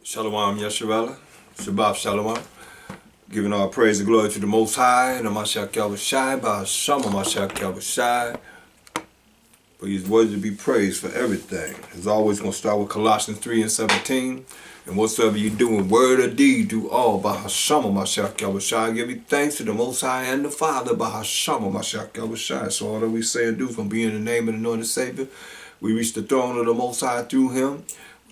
Shalom Yasharala, Shabbat Shalom. Giving all praise and glory to the Most High, and Mashiach Yahushai, Ba'asham Mashiach Yahushai. For He's worthy to be praised for everything. As always, going to start with Colossians 3:17. And whatsoever you do in word or deed, do all Ba'asham Mashiach Yahushai. Give you thanks to the Most High and the Father, Ba'asham Mashiach Yahushai. So all that we say and do is going to be in the name of the anointed Savior. We reach the throne of the Most High through Him.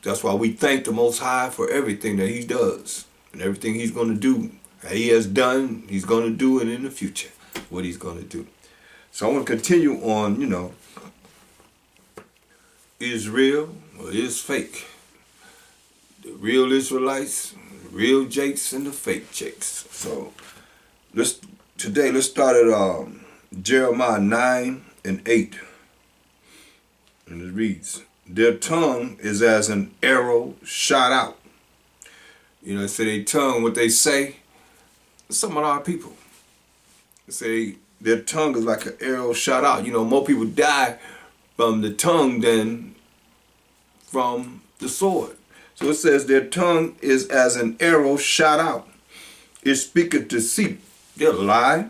That's why we thank the Most High for everything that He does and everything He's going to do. That He has done, He's going to do, and in the future, what He's going to do. So I want to continue on, is real or is fake? The real Israelites, the real Jacs, and the fake Jacs. So today let's start at Jeremiah 9:8. And it reads, their tongue is as an arrow shot out. They say their tongue, what they say, some of our people. They say their tongue is like an arrow shot out. More people die from the tongue than from the sword. So it says their tongue is as an arrow shot out. It speaketh deceit. They'll lie.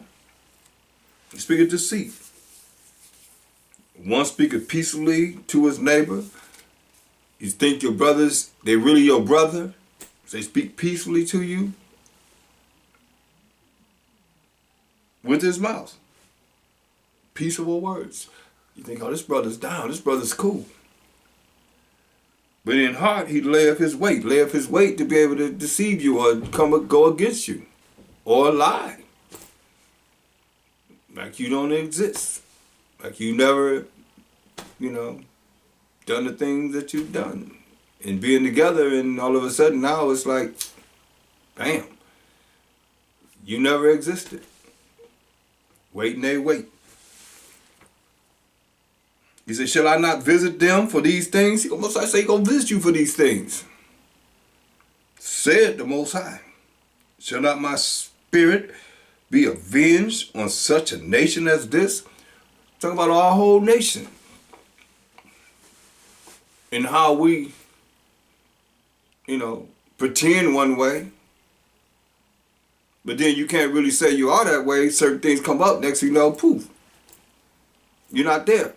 It speaketh deceit. One speaketh peaceably to his neighbor. You think your brothers, they really your brother? They speak peacefully to you with his mouth. Peaceable words. You think, oh, this brother's down, this brother's cool. But in heart, he layeth his weight to be able to deceive you or go against you or lie. Like you don't exist. Like you never, done the things that you've done. And being together, and all of a sudden now it's like, bam, you never existed. Wait and they wait. He said, shall I not visit them for these things? He almost like say he gonna visit you for these things. Said the Most High, shall not my spirit be avenged on such a nation as this? Talking about our whole nation. And how we, pretend one way. But then you can't really say you are that way. Certain things come up, next thing you know, poof. You're not there.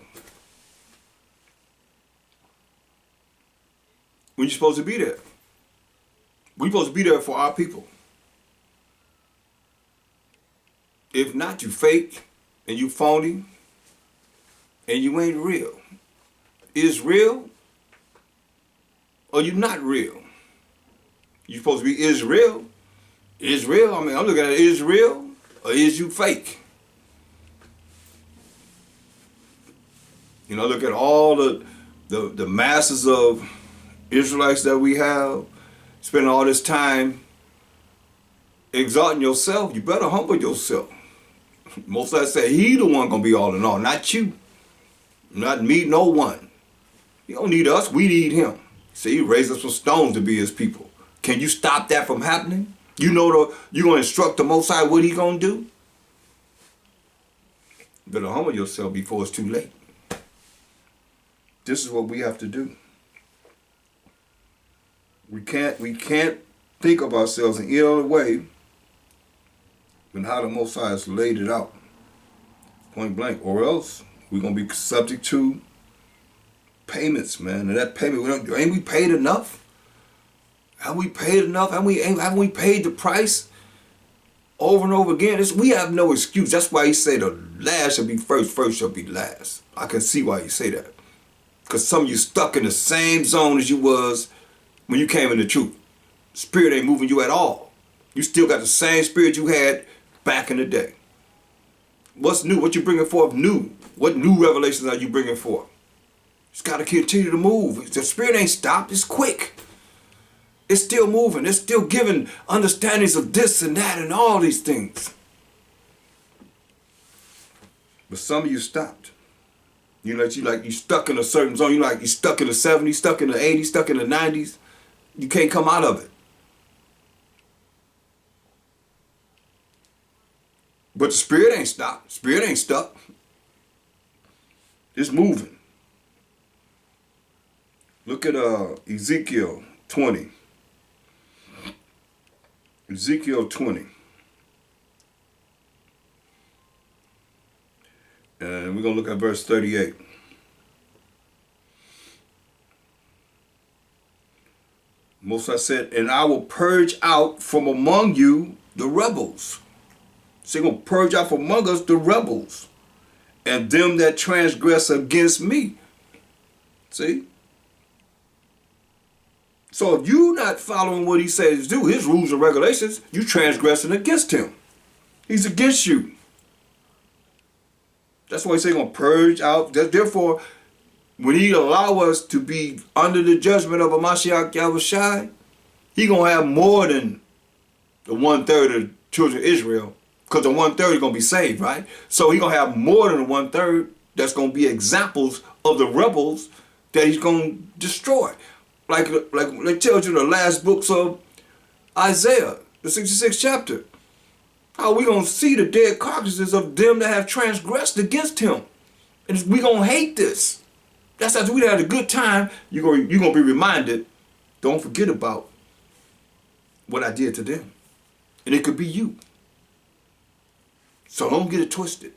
When you're supposed to be there. We're supposed to be there for our people. If not, you fake and you phony and you ain't real. Is real or you not real? You supposed to be Israel. Israel, I'm looking at Israel, or is you fake? Look at all the masses of Israelites that we have, spending all this time exalting yourself. You better humble yourself. Most of us say he the one gonna be all in all, not you. Not me, no one. He don't need us, we need him. See, he raised us from stones to be his people. Can you stop that from happening? You're gonna instruct the Most High what he gonna do? You better humble yourself before it's too late. This is what we have to do. We can't think of ourselves in any other way than how the Most High has laid it out. Point blank. Or else we're gonna be subject to payments, man. And that payment, ain't we paid enough? Have we paid enough? Haven't we paid the price over and over again? We have no excuse. That's why he said the last shall be first, first shall be last. I can see why he say that. Because some of you stuck in the same zone as you was when you came in the truth. Spirit ain't moving you at all. You still got the same spirit you had back in the day. What's new? What you bringing forth new? What new revelations are you bringing forth? It's got to continue to move. The spirit ain't stopped. It's quick. It's still moving. It's still giving understandings of this and that and all these things. But some of you stopped. You stuck in a certain zone. You stuck in the 70s, stuck in the 80s, stuck in the 90s. You can't come out of it. But the spirit ain't stopped. Spirit ain't stuck. It's moving. Look at Ezekiel 20. Ezekiel 20. And we're going to look at verse 38. Most High said, and I will purge out from among you the rebels. So he's going to purge out from among us the rebels and them that transgress against me. See? So if you're not following what he says do, his rules and regulations, you transgressing against him. He's against you. That's why he's saying going to purge out. Therefore, when he allow us to be under the judgment of a Mashiach Yahushai, he going to have more than the 1/3 of the children of Israel, because the 1/3 is going to be saved, right? So he going to have more than the 1/3 that's going to be examples of the rebels that he's going to destroy. Like they tells you in the last books of Isaiah, the 66th chapter. How we going to see the dead carcasses of them that have transgressed against him. And we going to hate this. That's after we had a good time, you're going to be reminded, don't forget about what I did to them. And it could be you. So don't get it twisted.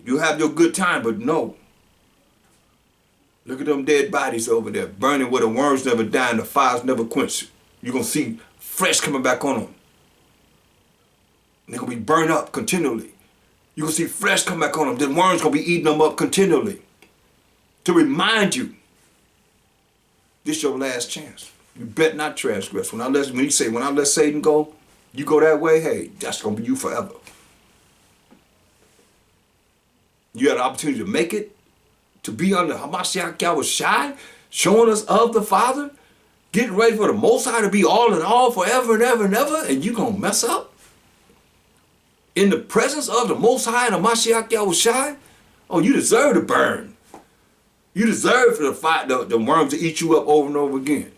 You have your good time, but no. Look at them dead bodies over there, burning where the worms never die and the fires never quench. You're going to see fresh coming back on them. They're going to be burned up continually. You're going to see flesh come back on them. The worms going to be eating them up continually. To remind you, this is your last chance. You bet not transgress. When I let Satan go, you go that way, hey, that's going to be you forever. You had the opportunity to make it, to be under Hamashiach Yahushai, showing us of the Father, getting ready for the Most High to be all in all forever and ever and ever, and you going to mess up? In the presence of the Most High and Hamashiach Yahushai? Oh, you deserve to burn. You deserve for the worms to eat you up over and over again.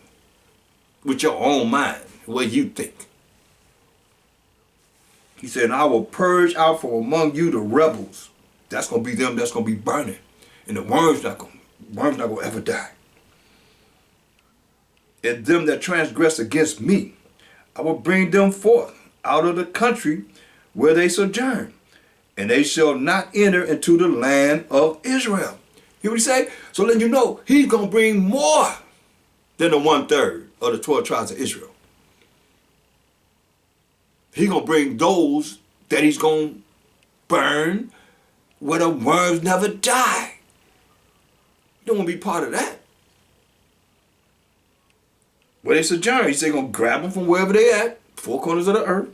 With your own mind, what you think. He said, I will purge out from among you the rebels. That's going to be them that's going to be burning. And the worms not going to ever die. And them that transgress against me, I will bring them forth out of the country where they sojourn, and they shall not enter into the land of Israel. Hear what he say? So let you know, he's going to bring more than the 1/3 of the 12 tribes of Israel. He's going to bring those that he's going to burn where the worms never die. You don't want to be part of that. Where they sojourn, he said he's going to grab them from wherever they at, four corners of the earth,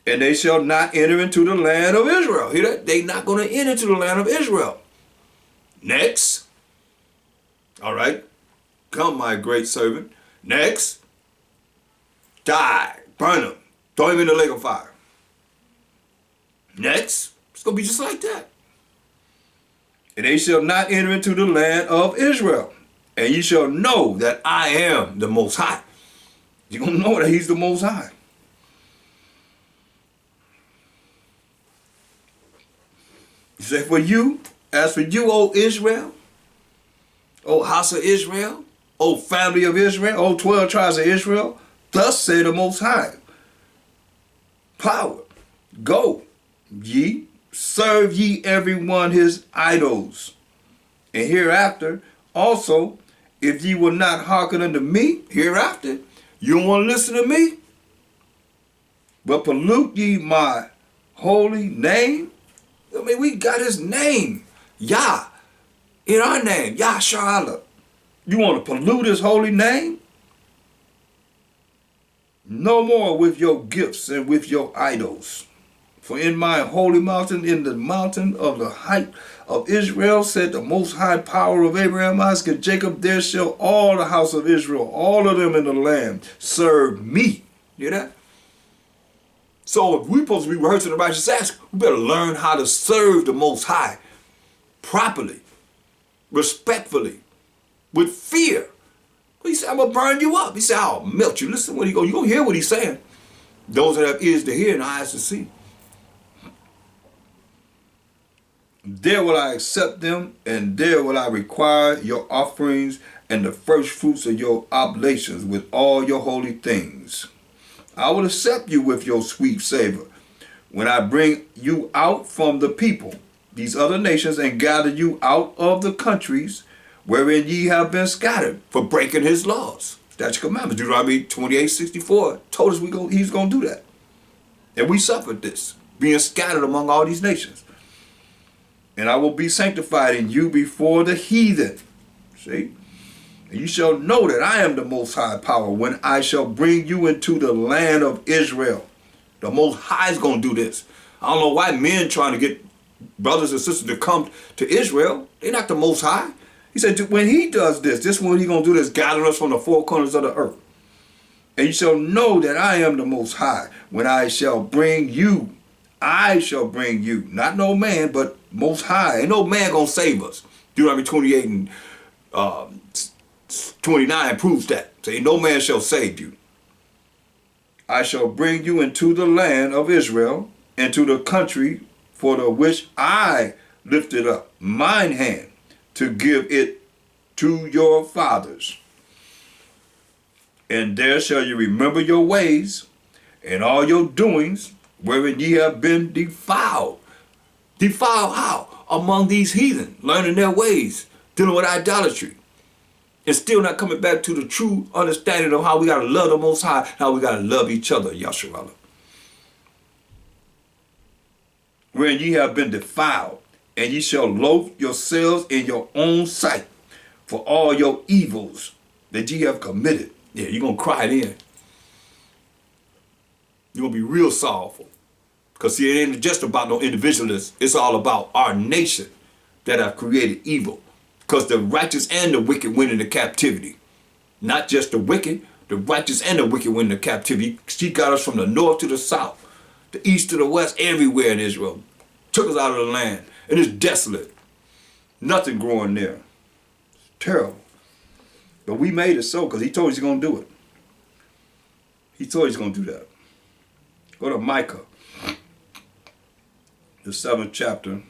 and they shall not enter into the land of Israel. Hear that? They're not going to enter into the land of Israel. Next. All right. Come, my great servant. Next. Die. Burn them. Throw him in the lake of fire. Next. It's going to be just like that. And they shall not enter into the land of Israel. And ye shall know that I am the Most High. You're going to know that he's the Most High. He said, as for you, O Israel, O house of Israel, O family of Israel, O 12 tribes of Israel, thus say the Most High, power, go, ye, serve ye every one his idols. And hereafter, also, if ye will not hearken unto me, hereafter, you don't want to listen to me, but pollute ye my holy name. I mean, we got his name, Yah, in our name, Yah Sha'ala. You want to pollute his holy name? No more with your gifts and with your idols. For in my holy mountain, in the mountain of the height of Israel, said the most high power of Abraham, Isaac, and Jacob, there shall all the house of Israel, all of them in the land, serve me. Hear that? So if we're supposed to be rehearsing the righteous acts, we better learn how to serve the Most High properly, respectfully, with fear. He said, I'm going to burn you up. He said, I'll melt you. Listen to what he goes. You're going to hear what he's saying. Those that have ears to hear and eyes to see. There will I accept them, and there will I require your offerings and the first fruits of your oblations with all your holy things. I will accept you with your sweet savor when I bring you out from the people, these other nations, and gather you out of the countries wherein ye have been scattered for breaking his laws. That's your commandment. Deuteronomy 28:64 told us he's going to do that. And we suffered this, being scattered among all these nations. And I will be sanctified in you before the heathen. See? And you shall know that I am the Most High power when I shall bring you into the land of Israel. The Most High is going to do this. I don't know why men trying to get brothers and sisters to come to Israel. They're not the Most High. He said when he does this is when he's going to do this, gather us from the four corners of the earth. And you shall know that I am the Most High when I shall bring you. I shall bring you. Not no man, but Most High. Ain't no man going to save us. Deuteronomy 28 and 29 proves that. Say, no man shall save you. I shall bring you into the land of Israel, into the country for the which I lifted up mine hand to give it to your fathers. And there shall you remember your ways and all your doings wherein ye have been defiled. Defiled how? Among these heathen, learning their ways, dealing with idolatry. And still not coming back to the true understanding of how we got to love the Most High, how we got to love each other, Yasharallah. Wherein ye have been defiled, and ye shall loathe yourselves in your own sight for all your evils that ye have committed. Yeah, you're going to cry then. You're going to be real sorrowful. Because see, it ain't just about no individualists. It's all about our nation that have created evil. Because the righteous and the wicked went into captivity. Not just the wicked, the righteous and the wicked went into captivity. She got us from the north to the south, the east to the west, everywhere in Israel. Took us out of the land. And it's desolate. Nothing growing there. It's terrible. But we made it so because he told us he's going to do it. He told us he's going to do that. Go to Micah, the 7th chapter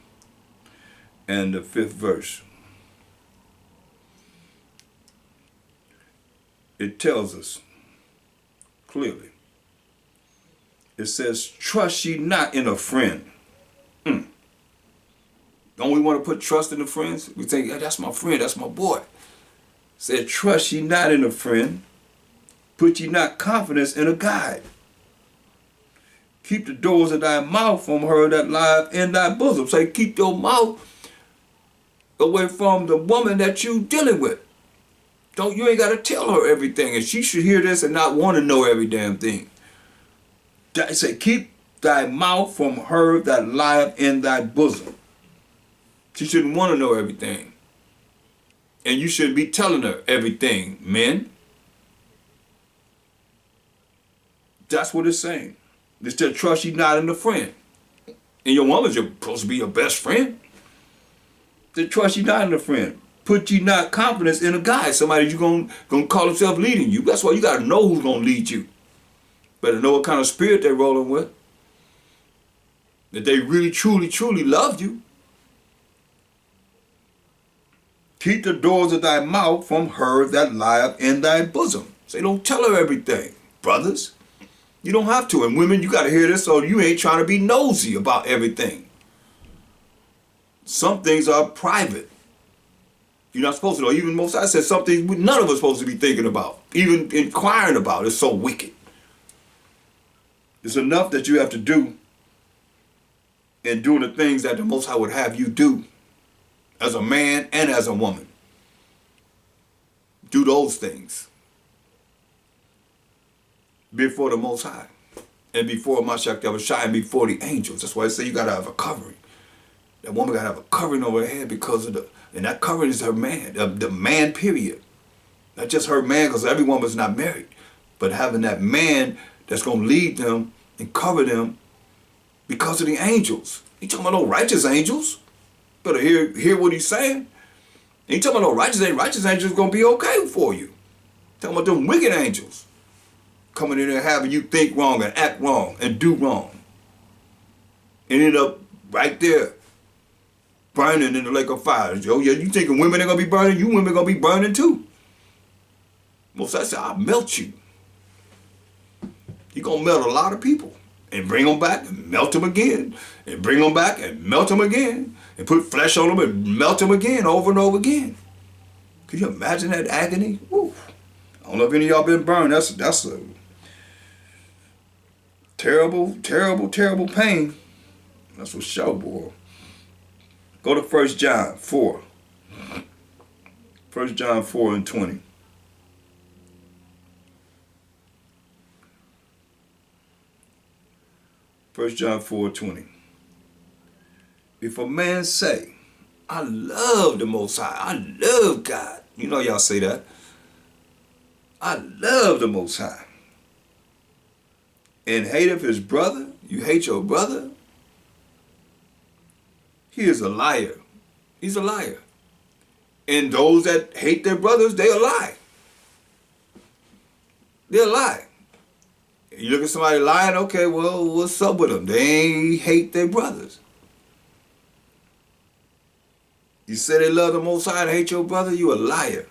and the 5th verse. It tells us clearly. It says, trust ye not in a friend. Don't we want to put trust in the friends? We think, yeah, that's my friend, that's my boy. It said, trust ye not in a friend. Put ye not confidence in a guide. Keep the doors of thy mouth from her that lieth in thy bosom. Say, keep your mouth away from the woman that you dealing with. You ain't got to tell her everything. And she should hear this and not want to know every damn thing. It say, keep thy mouth from her that lieth in thy bosom. She shouldn't want to know everything. And you shouldn't be telling her everything, men. That's what it's saying. It's to trust you not in a friend. And your woman's supposed to be your best friend. To trust you not in a friend. Put you not confidence in a guy. Somebody you gonna call himself leading you. That's why you got to know who's going to lead you. Better know what kind of spirit they're rolling with. That they really, truly, truly love you. Keep the doors of thy mouth from her that lieth in thy bosom. Say, don't tell her everything, brothers. You don't have to. And women, you got to hear this so you ain't trying to be nosy about everything. Some things are private. You're not supposed to know. Even Most High said some things none of us supposed to be thinking about, even inquiring about. It's so wicked. It's enough that you have to do in doing the things that the Most High would have you do. As a man and as a woman. Do those things. Before the Most High. And before Mashiach Yahushua and before the angels. That's why I say you got to have a covering. That woman got to have a covering over her head because of and that covering is her man. The man period. Not just her man because every woman's not married. But having that man that's going to lead them and cover them because of the angels. He talking about no righteous angels. Better hear what he's saying. He talking about no righteous angels gonna be okay for you. Talking about them wicked angels coming in there having you think wrong and act wrong and do wrong. And end up right there burning in the lake of fire. Oh yeah, you thinking women are gonna be burning? You women gonna be burning too. Most I said, I'll melt you. He's going to melt a lot of people and bring them back and melt them again and bring them back and melt them again and put flesh on them and melt them again over and over again. Can you imagine that agony? Woo. I don't know if any of y'all been burned. That's a terrible, terrible, terrible pain. That's for sure, boy. Go to 1 John 4. 1 John 4 and 20. First John 4:20. If a man say, I love the Most High, I love God. You know y'all say that. I love the Most High. And hate of his brother, you hate your brother, he is a liar. He's a liar. And those that hate their brothers, they a lie. They're a lie. You look at somebody lying, okay, well, what's up with them? They hate their brothers. You say they love the Most High and hate your brother, you a liar.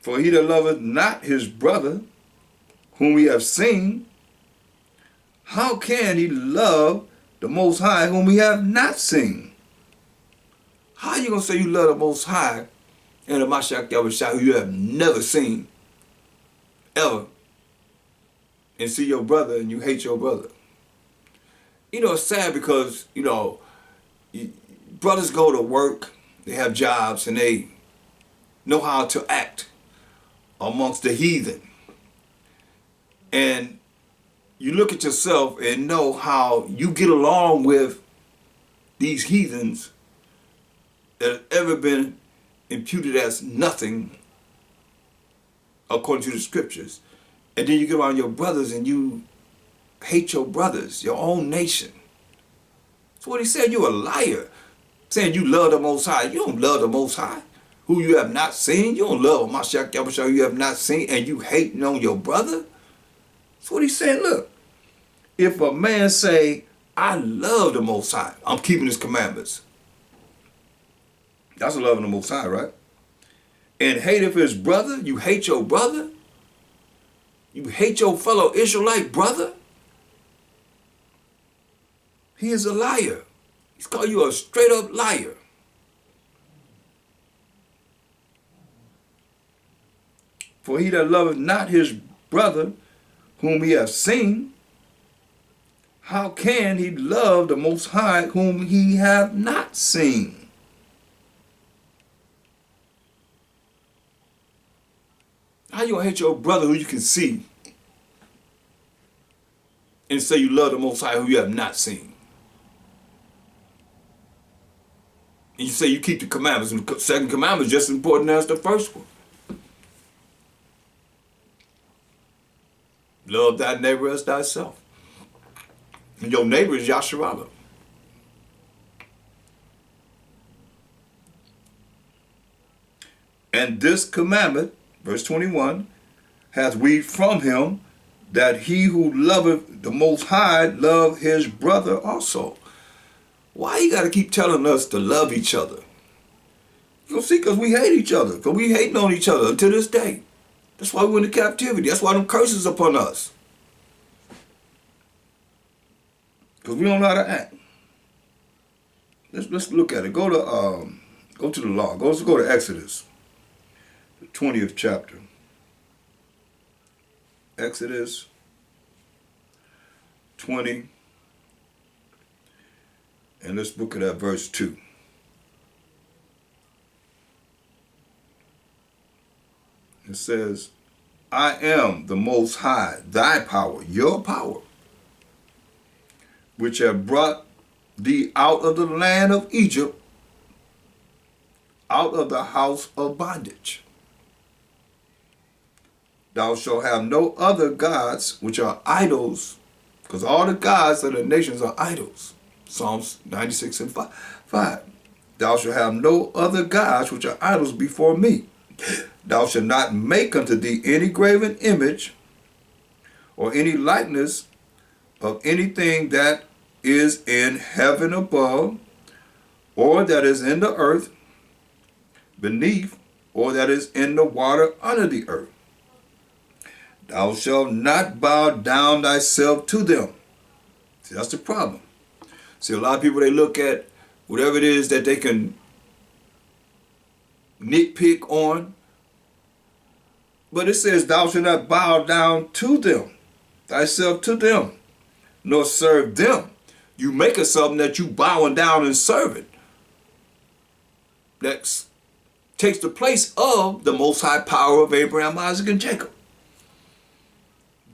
For he that loveth not his brother, whom he have seen, how can he love the Most High, whom he have not seen? How you going to say you love the Most High and the Mashiach Yahushua who you have never seen? Ever, and see your brother and you hate your brother? You know, it's sad because, you know, brothers go to work, they have jobs, and they know how to act amongst the heathen. And you look at yourself and know how you get along with these heathens that have ever been imputed as nothing according to the scriptures. And then you get around your brothers and you hate your brothers, your own nation. That's what he said. You're a liar. Saying you love the Most High. You don't love the Most High, who you have not seen. You don't love Mashiach Yahushua who you have not seen, and you hating on your brother. That's what he said. Look, if a man say, I love the Most High, I'm keeping his commandments. That's loving the Most High, right? And hate of his brother, you hate your brother? You hate your fellow Israelite brother? He is a liar. He's called you a straight up liar. For he that loveth not his brother, whom he hath seen, how can he love the Most High, whom he hath not seen? How you gonna hate your brother who you can see and say you love the Most High who you have not seen? And you say you keep the commandments, and the second commandment is just as important as the first one. Love thy neighbor as thyself. And your neighbor is Yasharallah. And this commandment, verse 21, hath we from him, that he who loveth the Most High love his brother also. Why you got to keep telling us to love each other? You know, see, because we hate each other. Because we hating on each other to this day. That's why we went into captivity. That's why them curses upon us. Because we don't know how to act. Let's look at it. Go to the law. Let's go to Exodus, the 20th chapter. Exodus 20. And let's look at that verse 2. It says, I am the Most High, thy power, your power, which have brought thee out of the land of Egypt, out of the house of bondage. Thou shalt have no other gods which are idols, because all the gods of the nations are idols. Psalms 96 and 5. Thou shalt have no other gods which are idols before me. Thou shalt not make unto thee any graven image or any likeness of anything that is in heaven above, or that is in the earth beneath, or that is in the water under the earth. Thou shalt not bow down thyself to them. See, that's the problem. See, a lot of people, they look at whatever it is that they can nitpick on. But it says, thou shalt not bow down to them, thyself to them, nor serve them. You make it something that you bowing down and serving. That takes the place of the most high power of Abraham, Isaac, and Jacob.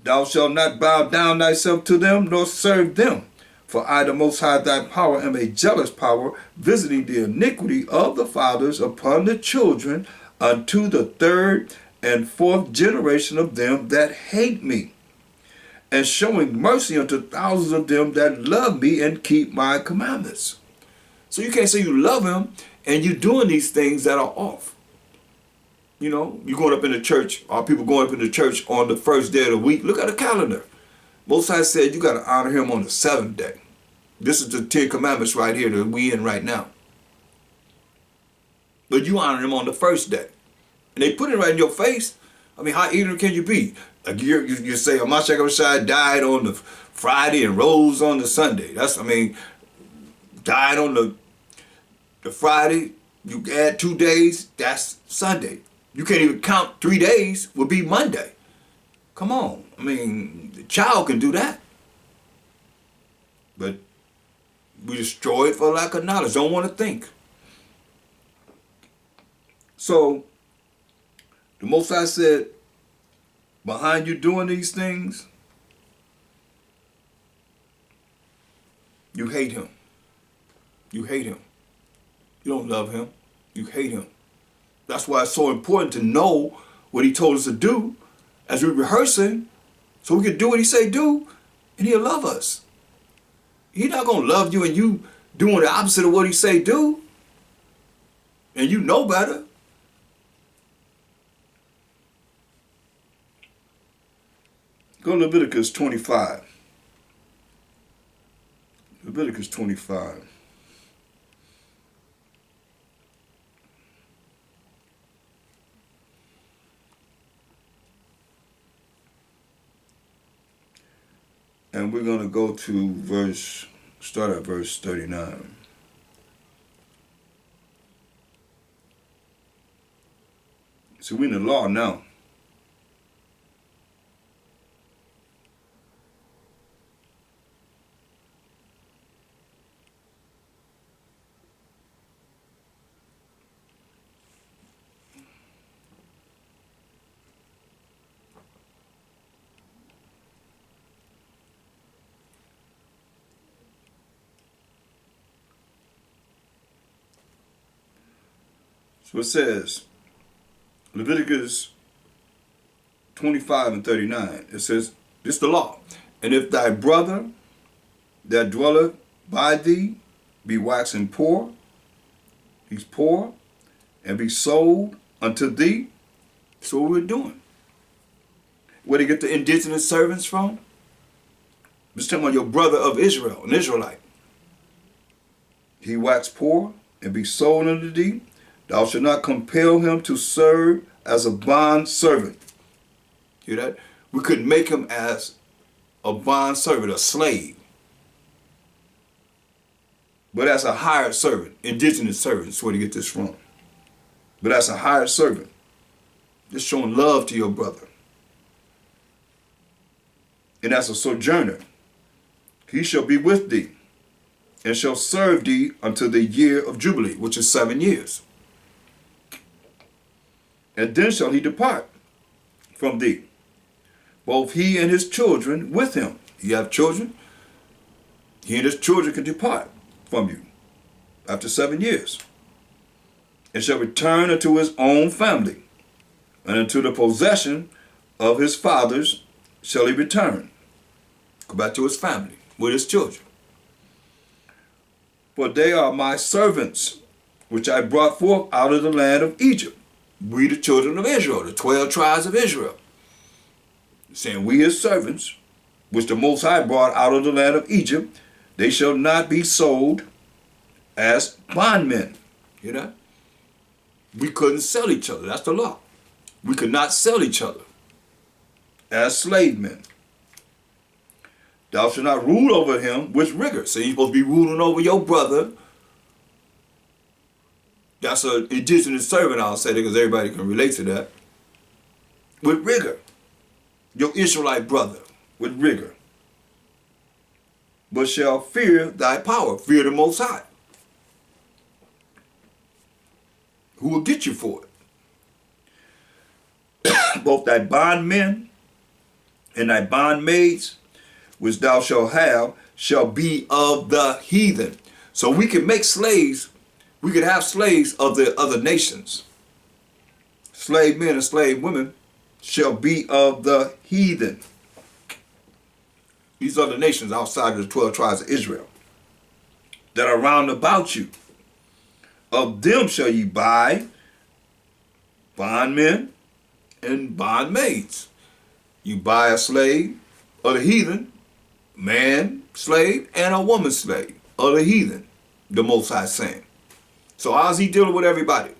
Thou shalt not bow down thyself to them, nor serve them. For I, the Most High, thy power, am a jealous power, visiting the iniquity of the fathers upon the children, unto the third and fourth generation of them that hate me, and showing mercy unto thousands of them that love me and keep my commandments. So you can't say you love him and you're doing these things that are off. You know, you're going up in the church, or people going up in the church on the first day of the week. Look at the calendar. Most High said you got to honor him on the seventh day. This is the 10 commandments right here that we in right now. But you honor him on the first day. And they put it right in your face. I mean, how ignorant can you be? Like you say, Mashiach Abishai died on the Friday and rose on the Sunday. Died on the Friday. You add 2 days, that's Sunday. You can't even count 3 days, would be Monday. Come on. I mean, the child can do that. But we destroy it for lack of knowledge. Don't want to think. So, the Most High said, behind you doing these things, you hate him. You hate him. You don't love him. You hate him. That's why it's so important to know what he told us to do as we're rehearsing, so we can do what he say do, and he'll love us. He's not going to love you and you doing the opposite of what he say do, and you know better. Go to Leviticus 25. Leviticus 25. And we're going to go to start at verse 39. So we're in the law now. So it says, Leviticus 25 and 39, it says, this is the law. And if thy brother that dwelleth by thee be waxen poor, he's poor, and be sold unto thee, that's what we're doing. Where they get the indigenous servants from? Just talking about your brother of Israel, an Israelite. He wax poor and be sold unto thee. Thou shalt not compel him to serve as a bond servant. Hear that? We couldn't make him as a bond servant, a slave. But as a hired servant, indigenous servant, that's where to get this from. But as a hired servant, just showing love to your brother. And as a sojourner, he shall be with thee, and shall serve thee until the year of Jubilee, which is 7 years. And then shall he depart from thee, both he and his children with him. You have children, he and his children can depart from you after 7 years, and shall return unto his own family, and unto the possession of his fathers shall he return. Go back to his family with his children. For they are my servants, which I brought forth out of the land of Egypt. We the children of Israel, the 12 tribes of Israel. Saying we his servants, which the Most High brought out of the land of Egypt, they shall not be sold as bondmen. You know? We couldn't sell each other. That's the law. We could not sell each other as slave men. Thou shalt not rule over him with rigor. So you're supposed to be ruling over your brother. That's an indigenous servant, I'll say that, because everybody can relate to that. With rigor. Your Israelite brother, with rigor. But shall fear thy power. Fear the Most High, who will get you for it. Both thy bondmen and thy bondmaids, which thou shalt have, shall be of the heathen. So we can make slaves, we could have slaves of the other nations. Slave men and slave women shall be of the heathen. These other nations outside of the 12 tribes of Israel that are round about you. Of them shall ye buy bondmen and bondmaids. You buy a slave of the heathen, man slave, and a woman slave of the heathen, the Most High saying. So how's he dealing with everybody?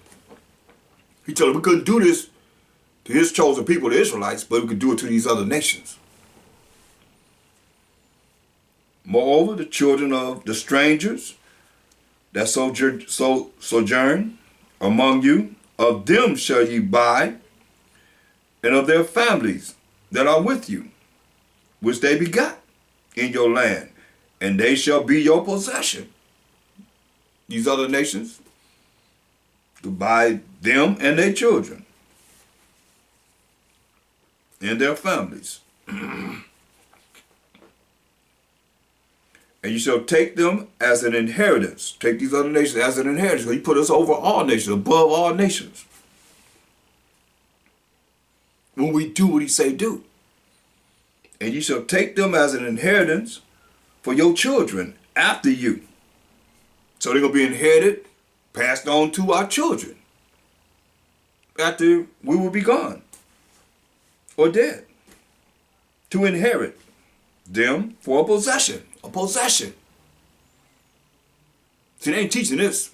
He told them we couldn't do this to his chosen people, the Israelites, but we could do it to these other nations. Moreover, the children of the strangers that sojourn among you, of them shall ye buy, and of their families that are with you, which they begot in your land, and they shall be your possession. These other nations, to buy them and their children, and their families. And you shall take them as an inheritance. Take these other nations as an inheritance. He put us over all nations, above all nations. When we do what he say do. And you shall take them as an inheritance for your children after you. So they're going to be inherited, passed on to our children after we will be gone or dead. To inherit them for a possession. A possession. See, they ain't teaching this.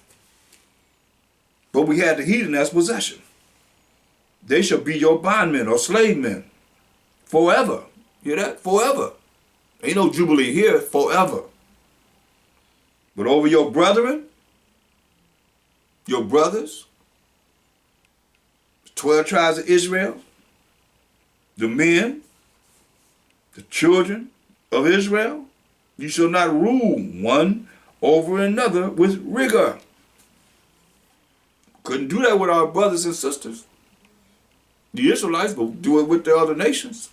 But we had the heathen as possession. They shall be your bondmen or slave men forever. Hear that? Forever. Ain't no jubilee here. Forever. But over your brethren, your brothers, 12 tribes of Israel, the men, the children of Israel, you shall not rule one over another with rigor. Couldn't do that with our brothers and sisters. The Israelites will do it with the other nations.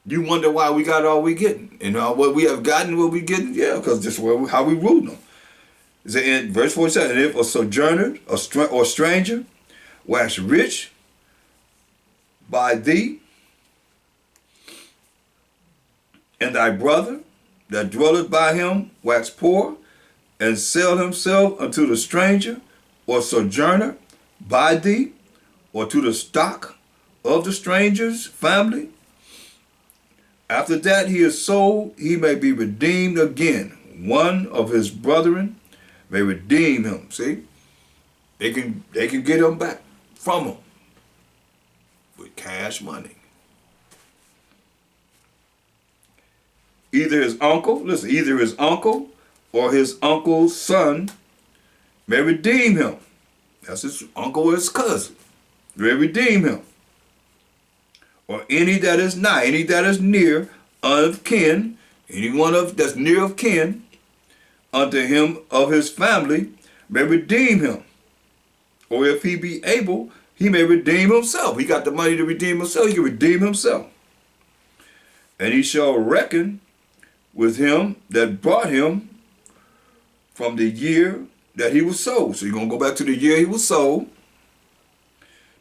You wonder why we got all we getting. And what we have gotten, what we getting? Yeah, because this is how we rule them. In verse 47, if a sojourner or stranger wax rich by thee, and thy brother that dwelleth by him wax poor, and sell himself unto the stranger or sojourner by thee, or to the stock of the stranger's family, after that he is sold, he may be redeemed again. One of his brethren may redeem him. See? They can get him back from him with cash money. Either his uncle or his uncle's son may redeem him. That's his uncle or his cousin. May redeem him. Or any that is nigh, any that is near of kin, anyone that's near of kin unto him of his family may redeem him. Or if he be able, he may redeem himself. He got the money to redeem himself, he can redeem himself. And he shall reckon with him that brought him from the year that he was sold. So you're going to go back to the year he was sold,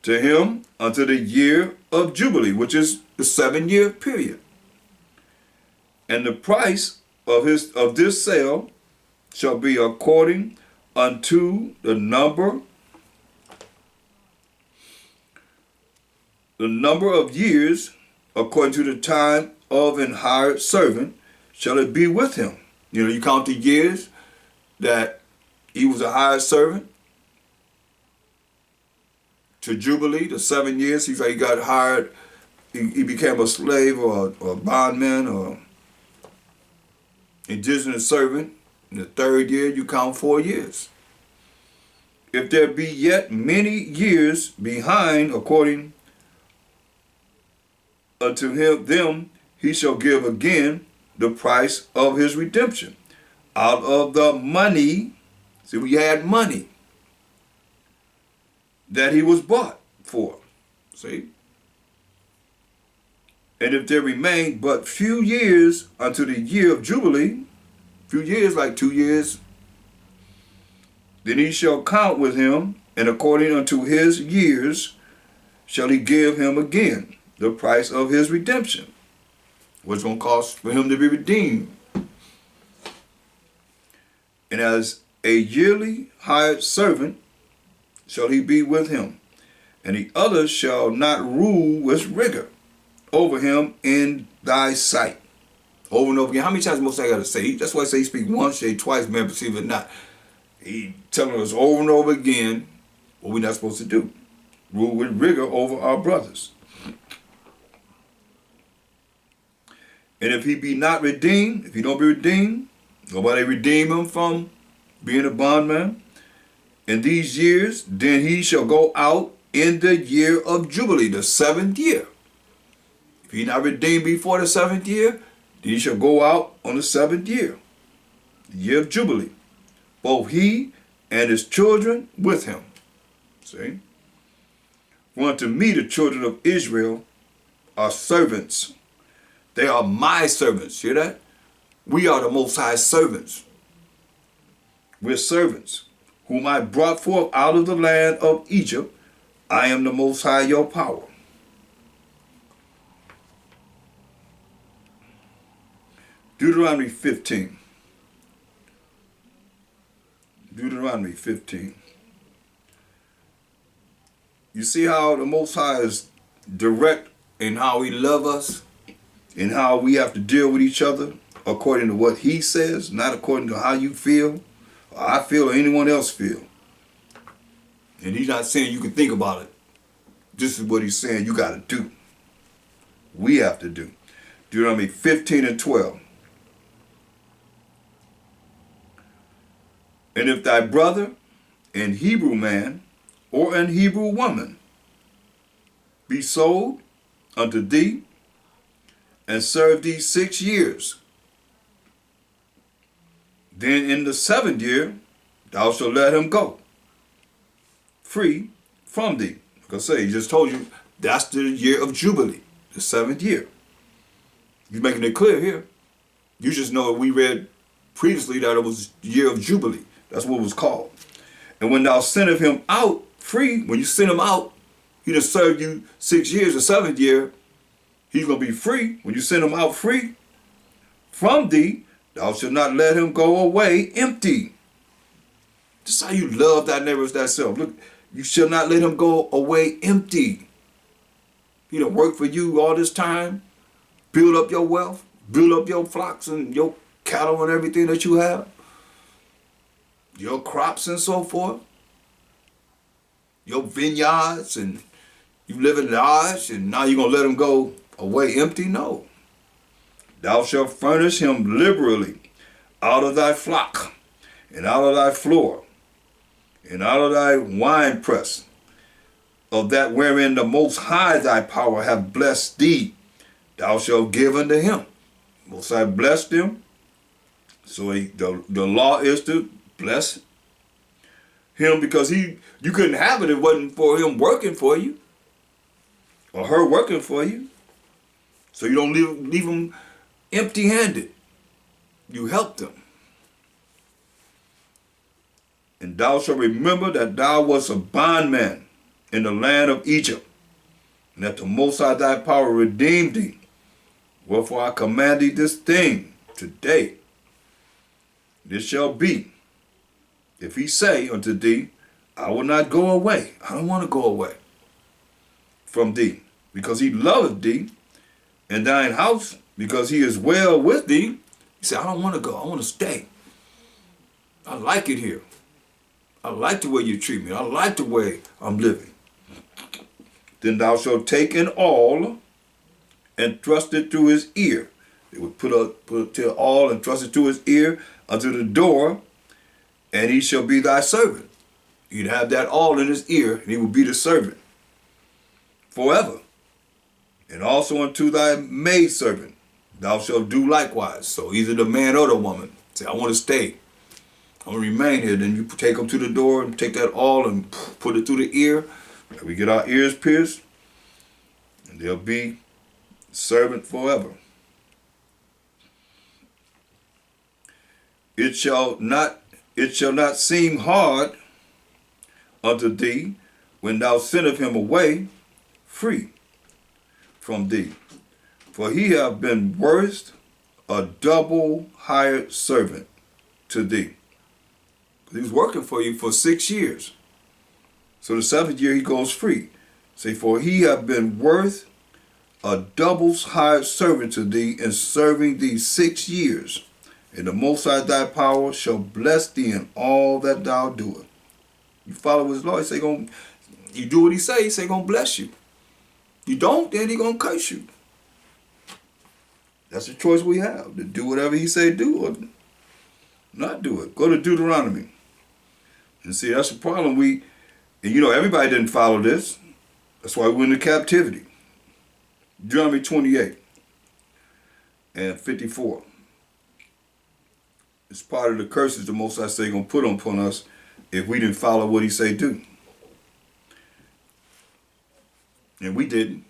to him unto the year of Jubilee, which is the 7-year period. And the price of this sale shall be according unto the number of years, according to the time of an hired servant, shall it be with him. You know, you count the years that he was a hired servant to Jubilee, the 7 years. He got hired he became a slave or a bondman or indigent servant, in the 3rd year you count 4 years. If there be yet many years behind, according unto them he shall give again the price of his redemption. Out of the money, see, we had money that he was bought for. See? And if there remain but few years unto the year of Jubilee, few years, like 2 years, then he shall count with him, and according unto his years shall he give him again the price of his redemption. What's going to cost for him to be redeemed? And as a yearly hired servant shall he be with him, and the other shall not rule with rigor over him in thy sight. Over and over again. How many times most I got to say? That's why I say he speak once, say twice, man, perceive it not. He telling us over and over again what we're not supposed to do. Rule with rigor over our brothers. And if he be not redeemed, if he don't be redeemed, nobody redeem him from being a bondman in these years, then he shall go out in the year of Jubilee, the 7th year. If he not redeemed before the 7th year, then he shall go out on the 7th year, the year of Jubilee. Both he and his children with him. See? For unto me the children of Israel are servants. They are my servants. Hear that? We are the Most High servants. We're servants, whom I brought forth out of the land of Egypt. I am the Most High your power. Deuteronomy 15. Deuteronomy 15. You see how the Most High is direct in how he loves us and how we have to deal with each other according to what he says, not according to how you feel, or I feel, or anyone else feel. And he's not saying you can think about it. This is what he's saying you got to do. We have to do. Deuteronomy 15 and 12. And if thy brother, an Hebrew man, or an Hebrew woman, be sold unto thee, and serve thee 6 years, then in the 7th year thou shalt let him go, free from thee. Like I say, he just told you, that's the year of Jubilee, the 7th year. He's making it clear here. You just know we read previously that it was the year of Jubilee. That's what it was called. And when thou sendest him out free, when you send him out, he done served you 6 years, the 7th year, he's going to be free. When you send him out free from thee, thou shalt not let him go away empty. This is how you love thy neighbor as thyself. Look, you shall not let him go away empty. He done worked for you all this time, build up your wealth, build up your flocks and your cattle and everything that you have, your crops and so forth, your vineyards, and you live in large, and now you're going to let him go away empty? No. Thou shalt furnish him liberally out of thy flock, and out of thy floor, and out of thy winepress, of that wherein the Most High thy power hath blessed thee, thou shalt give unto him. Most High blessed him, so the law is to bless him, because you couldn't have it if it wasn't for him working for you, or her working for you. So you don't leave them empty-handed. You help them. And thou shalt remember that thou wast a bondman in the land of Egypt, and that the Most High thy power redeemed thee. Wherefore I command thee this thing today. This shall be, if he say unto thee, I will not go away. I don't want to go away from thee, because he loveth thee, and thine house, because he is well with thee. He said, I don't want to go. I want to stay. I like it here. I like the way you treat me. I like the way I'm living. Then thou shalt take in all and thrust it through his ear. They would put a till all and thrust it through his ear unto the door, and he shall be thy servant. He'd have that all in his ear, and he would be the servant forever. And also unto thy maidservant thou shalt do likewise. So either the man or the woman say, I want to stay, I want to remain here. Then you take them to the door and take that all and put it through the ear. We get our ears pierced, and they'll be servant forever. It shall not seem hard unto thee when thou sendest him away free from thee. For he hath been worth a double hired servant to thee. He was working for you for 6 years. So the 7th year he goes free. Say, for he hath been worth a double hired servant to thee in serving thee 6 years. And the Most High thy power shall bless thee in all that thou doest. You follow his law, you do what he say gonna bless you. You don't, then he gonna curse you. That's the choice we have, to do whatever he say do or not do it. Go to Deuteronomy. And see, that's the problem. Everybody didn't follow this. That's why we went into captivity. Deuteronomy 28 and 54. It's part of the curses the Most High say gonna put upon us if we didn't follow what he say do. And we didn't,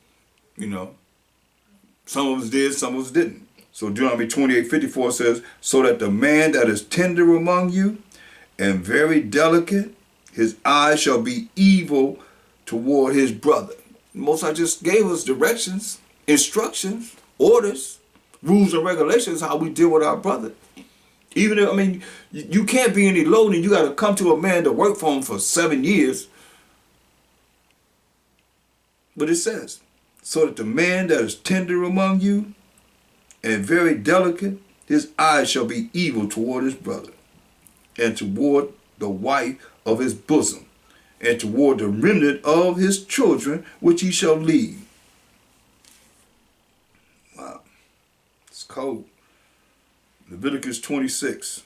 Some of us did, some of us didn't. So Deuteronomy 28:54 says, so that the man that is tender among you and very delicate, his eyes shall be evil toward his brother. Most High just gave us directions, instructions, orders, rules and regulations how we deal with our brother. Even if, you can't be any lower than you got to come to a man to work for him for 7 years. But it says, so that the man that is tender among you and very delicate, his eyes shall be evil toward his brother, and toward the wife of his bosom, and toward the remnant of his children, which he shall leave. Wow, it's cold. Leviticus 26.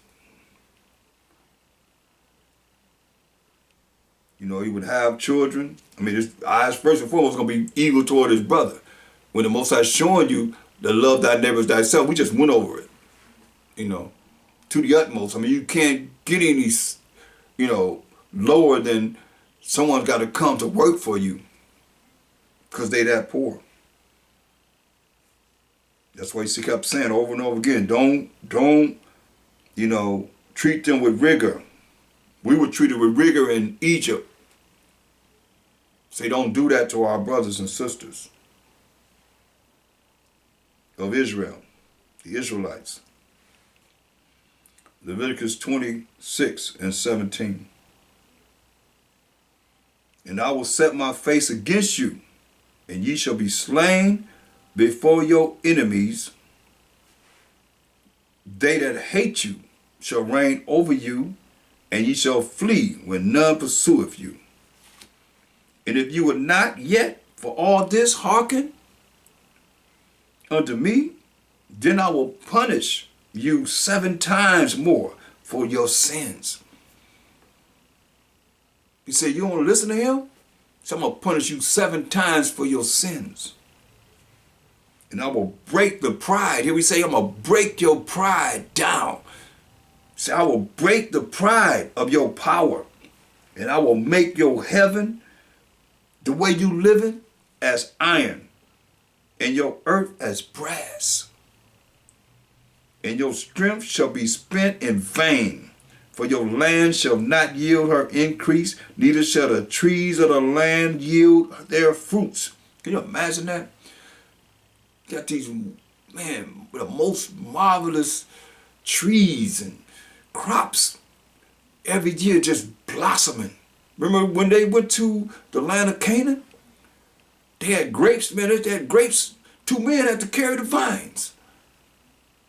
He would have children. His eyes first and foremost going to be evil toward his brother. When the Most High is showing you the love thy neighbor as thyself, we just went over it, to the utmost. You can't get any, lower than someone's got to come to work for you because they that poor. That's why he kept saying over and over again, don't, treat them with rigor. We were treated with rigor in Egypt. Say, don't do that to our brothers and sisters of Israel, the Israelites. Leviticus 26 and 17. And I will set my face against you, and ye shall be slain before your enemies. They that hate you shall reign over you, and ye shall flee when none pursueth you. And if you would not yet for all this hearken unto me, then I will punish you 7 times more for your sins. He said, you don't want to listen to him? So I'm going to punish you 7 times for your sins. And I will break the pride. Here we say, I'm going to break your pride down. Say, I will break the pride of your power. And I will make your heaven, the way you living, as iron, and your earth as brass. And your strength shall be spent in vain, for your land shall not yield her increase, neither shall the trees of the land yield their fruits. Can you imagine that? You got these, man, the most marvelous trees and crops every year just blossoming. Remember when they went to the land of Canaan? They had grapes, man, they had grapes. 2 men had to carry the vines.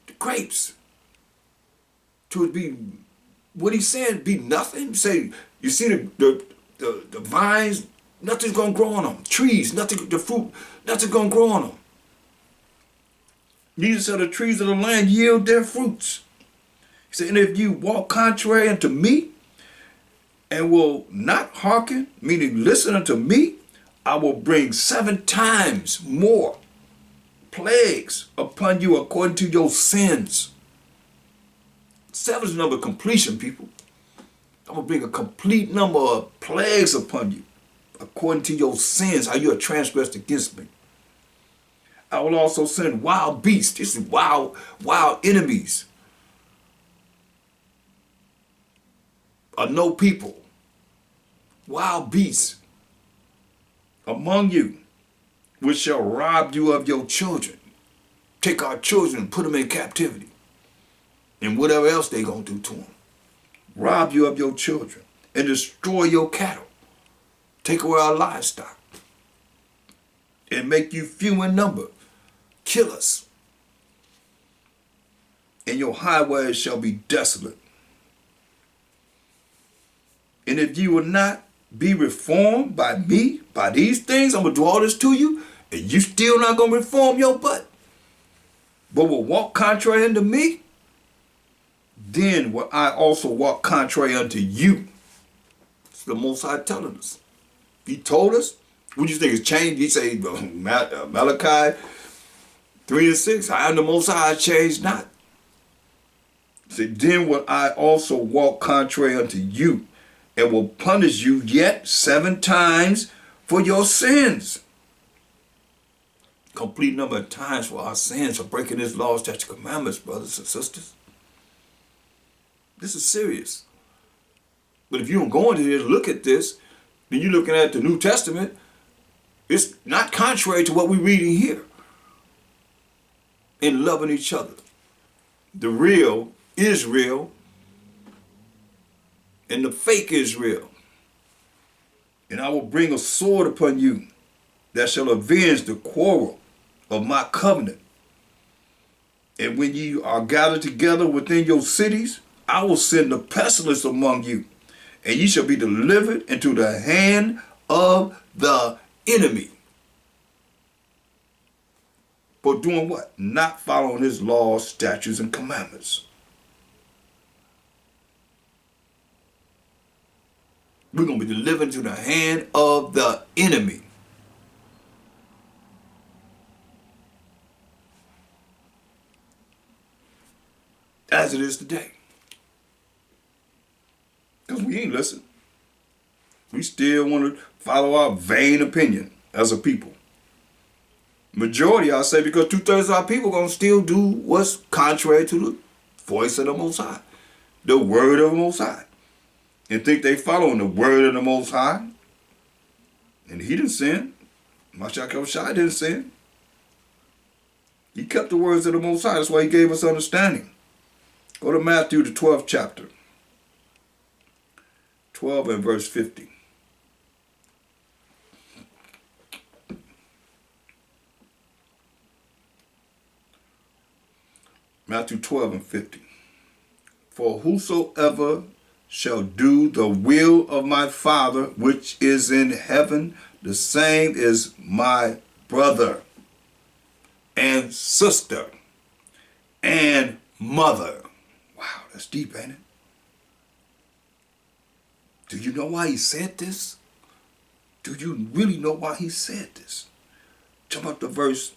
The grapes. To it be, what he said, be nothing. Say, you see the vines, nothing's gonna grow on them. Trees, nothing, the fruit, nothing's gonna grow on them. Neither shall the trees of the land yield their fruits. He said, and if you walk contrary unto me, and will not hearken, meaning listen unto me, I will bring 7 times more plagues upon you according to your sins. 7 is the number of completion, people. I'm going to bring a complete number of plagues upon you according to your sins, how you have transgressed against me. I will also send wild beasts. This is wild enemies. No people. Wild beasts among you, which shall rob you of your children. Take our children and put them in captivity. And whatever else they going to do to them. Rob you of your children and destroy your cattle. Take away our livestock. And make you few in number. Kill us. And your highways shall be desolate. And if you will not be reformed by me, by these things, I'm going to do all this to you, and you still not going to reform your butt, but will walk contrary unto me, then will I also walk contrary unto you. It's the Most High telling us. He told us. What do you think is changed? He say, Malachi 3:6, I am the Most High, I change not. He said, then will I also walk contrary unto you, and will punish you yet 7 times for your sins. Complete number of times for our sins, for breaking His laws, statutes, commandments, brothers and sisters. This is serious. But if you don't go into this, look at this, then you're looking at the New Testament, it's not contrary to what we're reading here. In loving each other. The real Israel and the fake Israel. And I will bring a sword upon you that shall avenge the quarrel of my covenant. And when ye are gathered together within your cities, I will send a pestilence among you, and ye shall be delivered into the hand of the enemy. For doing what? Not following His laws, statutes, and commandments. We're going to be delivered into the hand of the enemy. As it is today. Because we ain't listen. We still want to follow our vain opinion as a people. Majority, I say, because 2/3 of our people going to still do what's contrary to the voice of the Most High. The word of the Most High. And think they following the word of the Most High. And He didn't sin. Mashiach didn't sin. He kept the words of the Most High. That's why He gave us understanding. Go to Matthew, the 12th chapter. 12 and verse 50. Matthew 12 and 50. For whosoever shall do the will of my Father which is in heaven, the same is my brother and sister and mother. Wow, that's deep, ain't it? Do you know why He said this? Do you really know why He said this? Jump up to verse